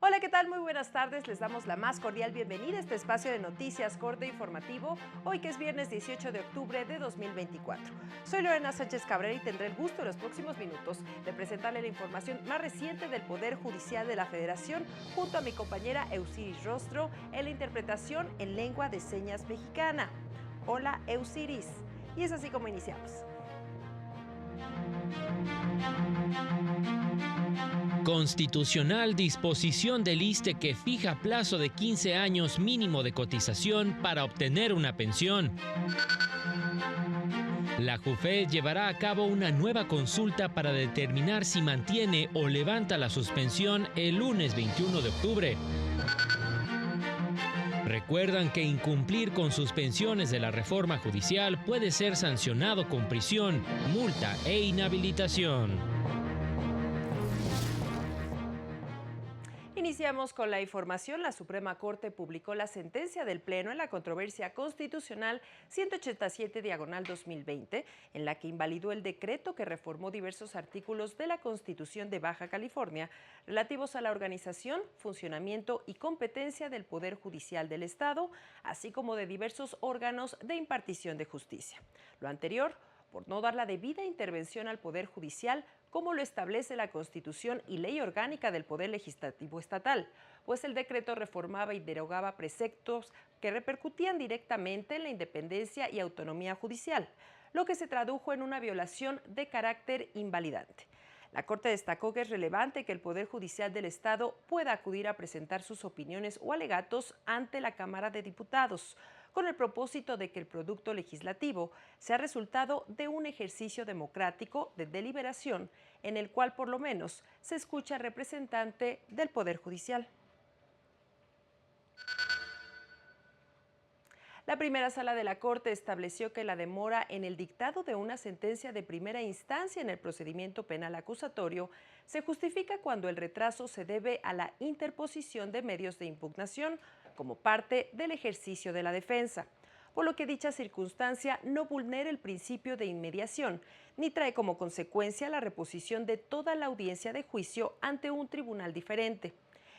Hola, ¿qué tal? Muy buenas tardes. Les damos la más cordial bienvenida a este espacio de noticias corto e informativo, hoy que es viernes 18 de octubre de 2024. Soy Lorena Sánchez Cabrera y tendré el gusto en los próximos minutos de presentarle la información más reciente del Poder Judicial de la Federación junto a mi compañera Eusiris Rostro en la interpretación en lengua de señas mexicana. Hola, Eusiris. Y es así como iniciamos. Constitucional disposición del ISSSTE que fija plazo de 15 años mínimo de cotización para obtener una pensión. La JUFED llevará a cabo una nueva consulta para determinar si mantiene o levanta la suspensión el lunes 21 de octubre. Recuerdan que incumplir con suspensiones de la reforma judicial puede ser sancionado con prisión, multa e inhabilitación. Iniciamos con la información. La Suprema Corte publicó la sentencia del Pleno en la controversia constitucional 187/2020, en la que invalidó el decreto que reformó diversos artículos de la Constitución de Baja California relativos a la organización, funcionamiento y competencia del Poder Judicial del Estado, así como de diversos órganos de impartición de justicia. Lo anterior por no dar la debida intervención al Poder Judicial, como lo establece la Constitución y Ley Orgánica del Poder Legislativo Estatal, pues el decreto reformaba y derogaba preceptos que repercutían directamente en la independencia y autonomía judicial, lo que se tradujo en una violación de carácter invalidante. La Corte destacó que es relevante que el Poder Judicial del Estado pueda acudir a presentar sus opiniones o alegatos ante la Cámara de Diputados, con el propósito de que el producto legislativo sea resultado de un ejercicio democrático de deliberación en el cual por lo menos se escucha al representante del Poder Judicial. La primera sala de la Corte estableció que la demora en el dictado de una sentencia de primera instancia en el procedimiento penal acusatorio se justifica cuando el retraso se debe a la interposición de medios de impugnación como parte del ejercicio de la defensa, por lo que dicha circunstancia no vulnera el principio de inmediación ni trae como consecuencia la reposición de toda la audiencia de juicio ante un tribunal diferente.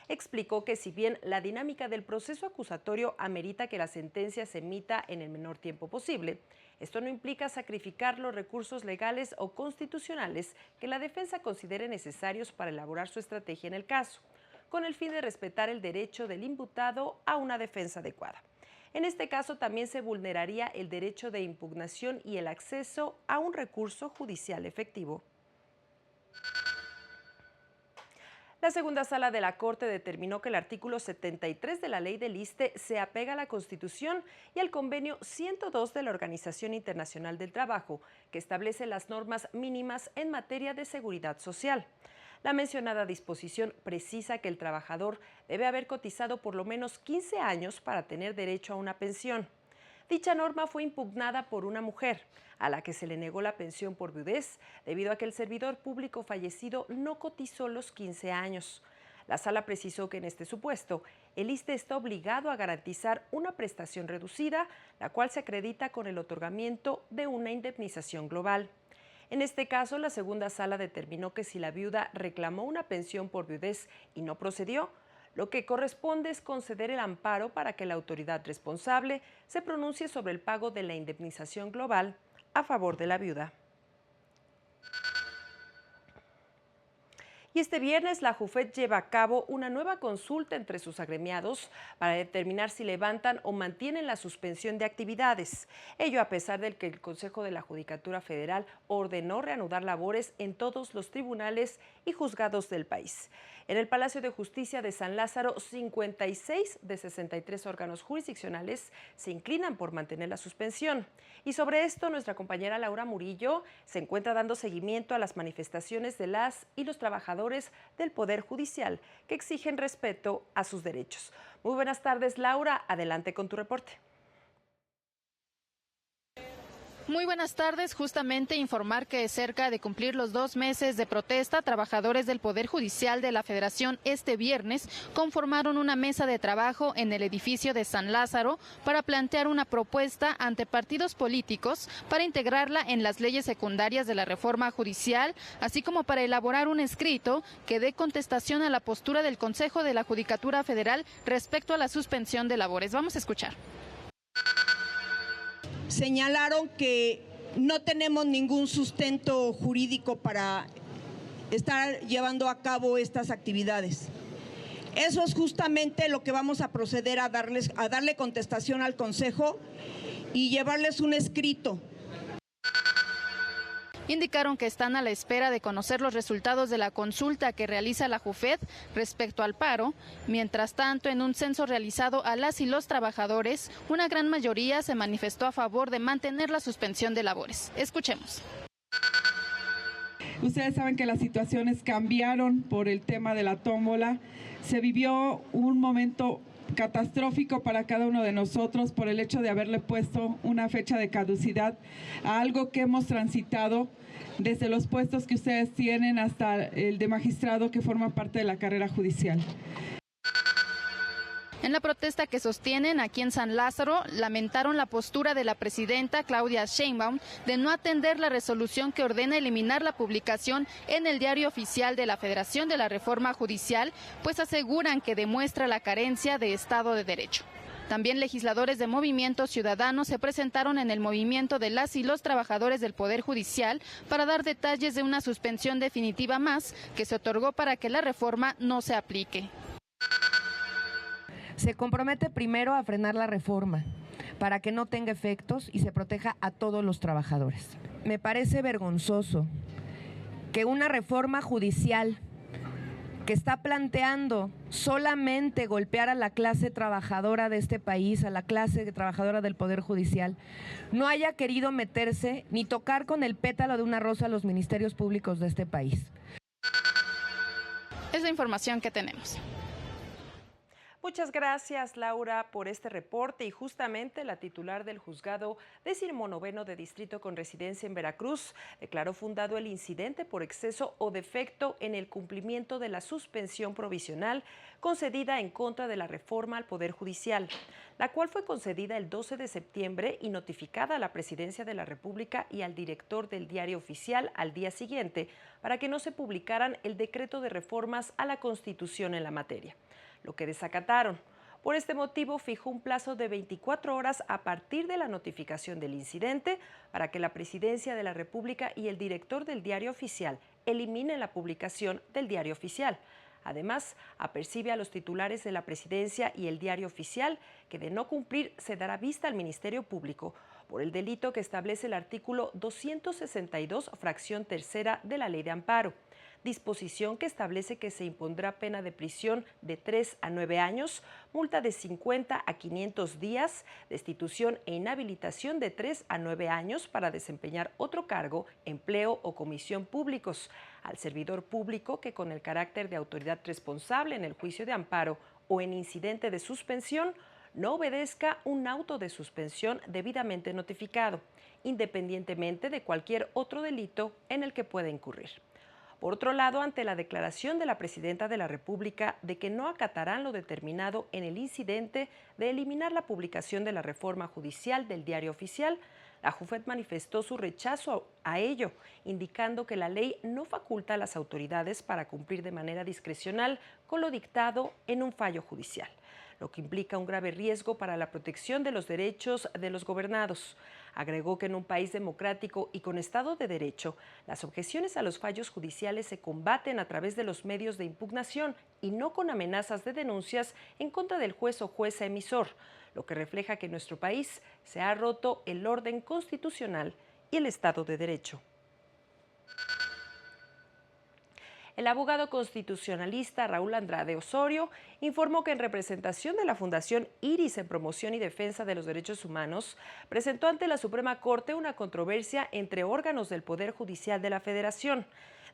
Explicó que si bien la dinámica del proceso acusatorio amerita que la sentencia se emita en el menor tiempo posible, esto no implica sacrificar los recursos legales o constitucionales que la defensa considere necesarios para elaborar su estrategia en el caso, con el fin de respetar el derecho del imputado a una defensa adecuada. En este caso también se vulneraría el derecho de impugnación y el acceso a un recurso judicial efectivo. La segunda sala de la Corte determinó que el artículo 73 de la ley del ISSSTE se apega a la Constitución y al convenio 102 de la Organización Internacional del Trabajo, que establece las normas mínimas en materia de seguridad social. La mencionada disposición precisa que el trabajador debe haber cotizado por lo menos 15 años para tener derecho a una pensión. Dicha norma fue impugnada por una mujer, a la que se le negó la pensión por viudez debido a que el servidor público fallecido no cotizó los 15 años. La sala precisó que en este supuesto, el ISSSTE está obligado a garantizar una prestación reducida, la cual se acredita con el otorgamiento de una indemnización global. En este caso, la segunda sala determinó que si la viuda reclamó una pensión por viudez y no procedió, lo que corresponde es conceder el amparo para que la autoridad responsable se pronuncie sobre el pago de la indemnización global a favor de la viuda. Y este viernes la JUFED lleva a cabo una nueva consulta entre sus agremiados para determinar si levantan o mantienen la suspensión de actividades. Ello a pesar de que el Consejo de la Judicatura Federal ordenó reanudar labores en todos los tribunales y juzgados del país. En el Palacio de Justicia de San Lázaro, 56 de 63 órganos jurisdiccionales se inclinan por mantener la suspensión. Y sobre esto, nuestra compañera Laura Murillo se encuentra dando seguimiento a las manifestaciones de las y los trabajadores del Poder Judicial que exigen respeto a sus derechos. Muy buenas tardes, Laura. Adelante con tu reporte. Muy buenas tardes. Justamente informar que cerca de cumplir los 2 meses de protesta, trabajadores del Poder Judicial de la Federación este viernes conformaron una mesa de trabajo en el edificio de San Lázaro para plantear una propuesta ante partidos políticos para integrarla en las leyes secundarias de la reforma judicial, así como para elaborar un escrito que dé contestación a la postura del Consejo de la Judicatura Federal respecto a la suspensión de labores. Vamos a escuchar. Señalaron que no tenemos ningún sustento jurídico para estar llevando a cabo estas actividades. Eso es justamente lo que vamos a proceder a darle contestación al Consejo y llevarles un escrito. Indicaron que están a la espera de conocer los resultados de la consulta que realiza la JUFED respecto al paro. Mientras tanto, en un censo realizado a las y los trabajadores, una gran mayoría se manifestó a favor de mantener la suspensión de labores. Escuchemos. Ustedes saben que las situaciones cambiaron por el tema de la tómbola. Se vivió un momento catastrófico para cada uno de nosotros por el hecho de haberle puesto una fecha de caducidad a algo que hemos transitado desde los puestos que ustedes tienen hasta el de magistrado que forma parte de la carrera judicial. En la protesta que sostienen aquí en San Lázaro, lamentaron la postura de la presidenta Claudia Sheinbaum de no atender la resolución que ordena eliminar la publicación en el Diario Oficial de la Federación de la Reforma Judicial, pues aseguran que demuestra la carencia de Estado de Derecho. También legisladores de Movimiento Ciudadano se presentaron en el movimiento de las y los trabajadores del Poder Judicial para dar detalles de una suspensión definitiva más que se otorgó para que la reforma no se aplique. Se compromete primero a frenar la reforma para que no tenga efectos y se proteja a todos los trabajadores. Me parece vergonzoso que una reforma judicial que está planteando solamente golpear a la clase trabajadora de este país, a la clase trabajadora del Poder Judicial, no haya querido meterse ni tocar con el pétalo de una rosa a los ministerios públicos de este país. Es la información que tenemos. Muchas gracias, Laura, por este reporte. Y justamente la titular del juzgado 19º de distrito con residencia en Veracruz declaró fundado el incidente por exceso o defecto en el cumplimiento de la suspensión provisional concedida en contra de la reforma al Poder Judicial, la cual fue concedida el 12 de septiembre y notificada a la Presidencia de la República y al director del Diario Oficial al día siguiente para que no se publicaran el decreto de reformas a la Constitución en la materia, lo que desacataron. Por este motivo, fijó un plazo de 24 horas a partir de la notificación del incidente para que la Presidencia de la República y el director del Diario Oficial eliminen la publicación del Diario Oficial. Además, apercibe a los titulares de la Presidencia y el Diario Oficial que de no cumplir se dará vista al Ministerio Público por el delito que establece el artículo 262, fracción tercera de la Ley de Amparo, disposición que establece que se impondrá pena de prisión de 3 a 9 años, multa de 50 a 500 días, destitución e inhabilitación de 3 a 9 años para desempeñar otro cargo, empleo o comisión públicos al servidor público que con el carácter de autoridad responsable en el juicio de amparo o en incidente de suspensión no obedezca un auto de suspensión debidamente notificado, independientemente de cualquier otro delito en el que pueda incurrir. Por otro lado, ante la declaración de la Presidenta de la República de que no acatarán lo determinado en el incidente de eliminar la publicación de la reforma judicial del Diario Oficial, la JUFED manifestó su rechazo a ello, indicando que la ley no faculta a las autoridades para cumplir de manera discrecional con lo dictado en un fallo judicial, lo que implica un grave riesgo para la protección de los derechos de los gobernados. Agregó que en un país democrático y con Estado de Derecho, las objeciones a los fallos judiciales se combaten a través de los medios de impugnación y no con amenazas de denuncias en contra del juez o jueza emisor, lo que refleja que en nuestro país se ha roto el orden constitucional y el Estado de Derecho. El abogado constitucionalista Raúl Andrade Osorio informó que en representación de la Fundación Iris en promoción y defensa de los derechos humanos, presentó ante la Suprema Corte una controversia entre órganos del Poder Judicial de la Federación.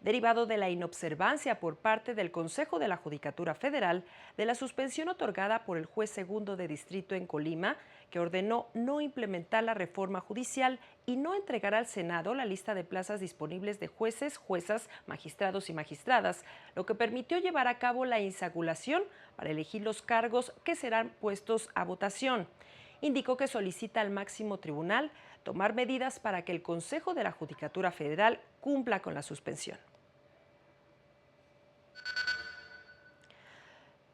derivado de la inobservancia por parte del Consejo de la Judicatura Federal de la suspensión otorgada por el juez segundo de distrito en Colima, que ordenó no implementar la reforma judicial y no entregar al Senado la lista de plazas disponibles de jueces, juezas, magistrados y magistradas, lo que permitió llevar a cabo la insaculación para elegir los cargos que serán puestos a votación. Indicó que solicita al máximo tribunal tomar medidas para que el Consejo de la Judicatura Federal cumpla con la suspensión.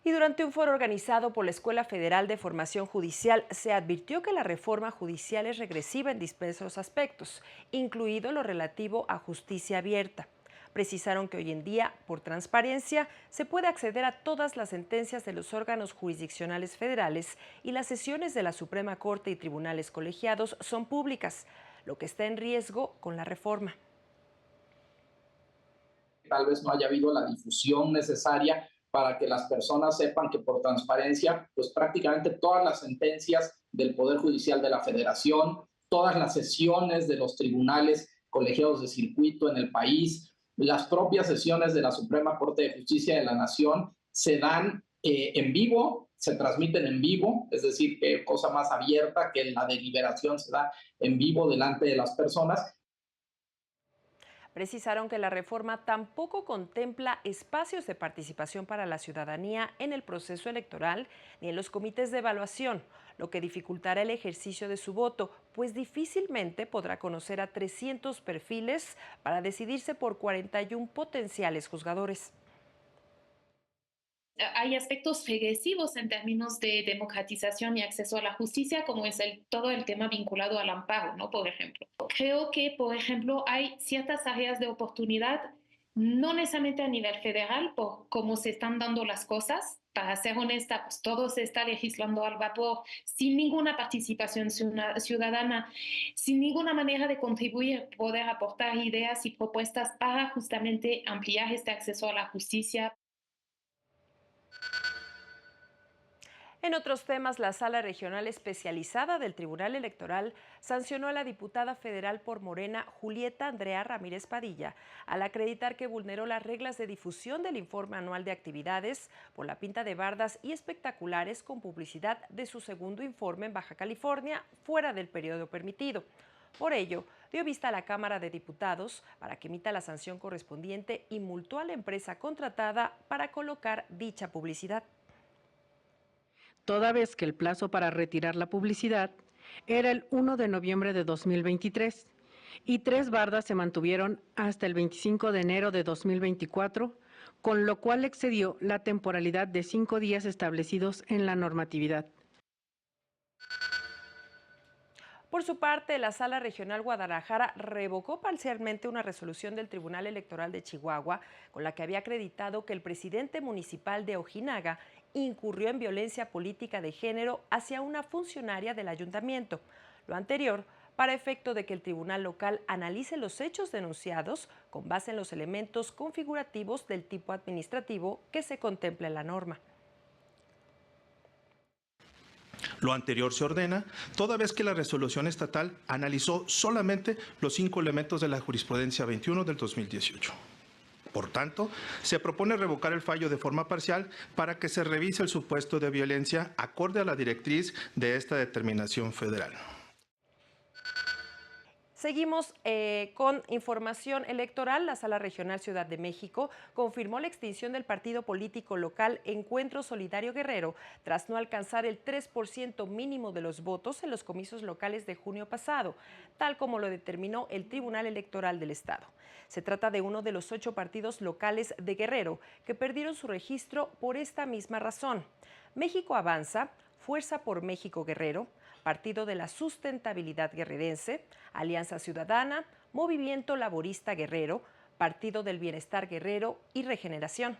Y durante un foro organizado por la Escuela Federal de Formación Judicial, se advirtió que la reforma judicial es regresiva en diversos aspectos, incluido lo relativo a justicia abierta. Precisaron que hoy en día, por transparencia, se puede acceder a todas las sentencias de los órganos jurisdiccionales federales y las sesiones de la Suprema Corte y tribunales colegiados son públicas, lo que está en riesgo con la reforma. Tal vez no haya habido la difusión necesaria para que las personas sepan que por transparencia, pues prácticamente todas las sentencias del Poder Judicial de la Federación, todas las sesiones de los tribunales colegiados de circuito en el país, las propias sesiones de la Suprema Corte de Justicia de la Nación se dan en vivo, se transmiten en vivo, es decir, qué cosa más abierta que la deliberación se da en vivo delante de las personas. Precisaron que la reforma tampoco contempla espacios de participación para la ciudadanía en el proceso electoral ni en los comités de evaluación, lo que dificultará el ejercicio de su voto, pues difícilmente podrá conocer a 300 perfiles para decidirse por 41 potenciales juzgadores. Hay aspectos regresivos en términos de democratización y acceso a la justicia, como es todo el tema vinculado al amparo, ¿no? Por ejemplo. Creo que, por ejemplo, hay ciertas áreas de oportunidad, no necesariamente a nivel federal, por cómo se están dando las cosas. Para ser honesta, pues todo se está legislando al vapor, sin ninguna participación ciudadana, sin ninguna manera de contribuir, poder aportar ideas y propuestas para justamente ampliar este acceso a la justicia. En otros temas, la Sala Regional Especializada del Tribunal Electoral sancionó a la diputada federal por Morena, Julieta Andrea Ramírez Padilla, al acreditar que vulneró las reglas de difusión del informe anual de actividades por la pinta de bardas y espectaculares con publicidad de su segundo informe en Baja California, fuera del periodo permitido. Por ello, dio vista a la Cámara de Diputados para que emita la sanción correspondiente y multó a la empresa contratada para colocar dicha publicidad. Toda vez que el plazo para retirar la publicidad era el 1 de noviembre de 2023 y 3 bardas se mantuvieron hasta el 25 de enero de 2024, con lo cual excedió la temporalidad de 5 días establecidos en la normatividad. Por su parte, la Sala Regional Guadalajara revocó parcialmente una resolución del Tribunal Electoral de Chihuahua con la que había acreditado que el presidente municipal de Ojinaga incurrió en violencia política de género hacia una funcionaria del ayuntamiento. Lo anterior para efecto de que el tribunal local analice los hechos denunciados con base en los elementos configurativos del tipo administrativo que se contempla en la norma. Lo anterior se ordena toda vez que la resolución estatal analizó solamente los 5 elementos de la jurisprudencia 21 del 2018. Por tanto, se propone revocar el fallo de forma parcial para que se revise el supuesto de violencia acorde a la directriz de esta determinación federal. Seguimos con información electoral. La Sala Regional Ciudad de México confirmó la extinción del partido político local Encuentro Solidario Guerrero tras no alcanzar el 3% mínimo de los votos en los comicios locales de junio pasado, tal como lo determinó el Tribunal Electoral del Estado. Se trata de uno de los 8 partidos locales de Guerrero que perdieron su registro por esta misma razón. México Avanza, Fuerza por México Guerrero, Partido de la Sustentabilidad Guerrerense, Alianza Ciudadana, Movimiento Laborista Guerrero, Partido del Bienestar Guerrero y Regeneración.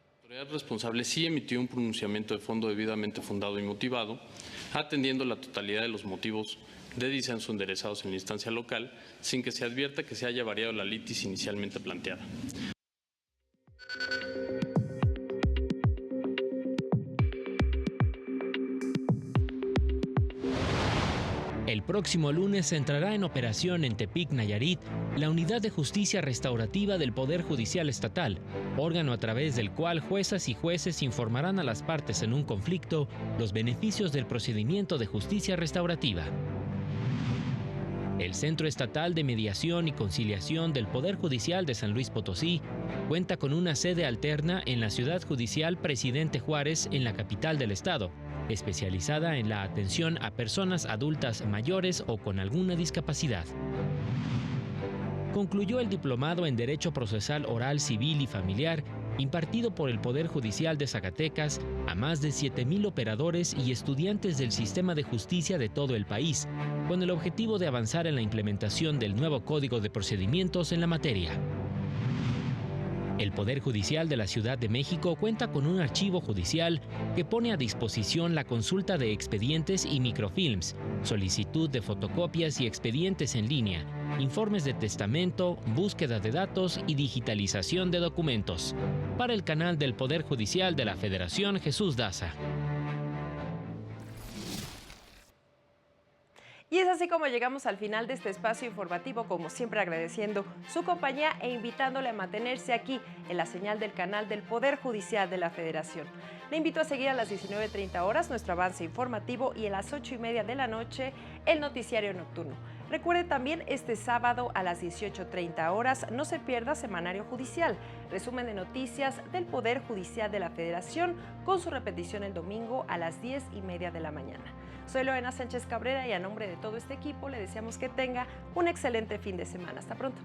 La autoridad responsable sí emitió un pronunciamiento de fondo debidamente fundado y motivado, atendiendo la totalidad de los motivos de disenso enderezados en la instancia local, sin que se advierta que se haya variado la litis inicialmente planteada. El próximo lunes entrará en operación en Tepic, Nayarit, la Unidad de Justicia Restaurativa del Poder Judicial Estatal, órgano a través del cual juezas y jueces informarán a las partes en un conflicto los beneficios del procedimiento de justicia restaurativa. El Centro Estatal de Mediación y Conciliación del Poder Judicial de San Luis Potosí cuenta con una sede alterna en la Ciudad Judicial Presidente Juárez, en la capital del estado, especializada en la atención a personas adultas mayores o con alguna discapacidad. Concluyó el diplomado en Derecho Procesal Oral, Civil y Familiar, impartido por el Poder Judicial de Zacatecas a más de 7,000 operadores y estudiantes del sistema de justicia de todo el país, con el objetivo de avanzar en la implementación del nuevo Código de Procedimientos en la materia. El Poder Judicial de la Ciudad de México cuenta con un archivo judicial que pone a disposición la consulta de expedientes y microfilms, solicitud de fotocopias y expedientes en línea, informes de testamento, búsqueda de datos y digitalización de documentos. Para el canal del Poder Judicial de la Federación, Jesús Daza. Y es así como llegamos al final de este espacio informativo, como siempre agradeciendo su compañía e invitándole a mantenerse aquí en la señal del canal del Poder Judicial de la Federación. Le invito a seguir a las 19:30 horas nuestro avance informativo y a las 8:30 de la noche el noticiario nocturno. Recuerde también este sábado a las 18:30 horas, no se pierda Semanario Judicial, resumen de noticias del Poder Judicial de la Federación, con su repetición el domingo a las 10:30 de la mañana. Soy Lorena Sánchez Cabrera y a nombre de todo este equipo le deseamos que tenga un excelente fin de semana. Hasta pronto.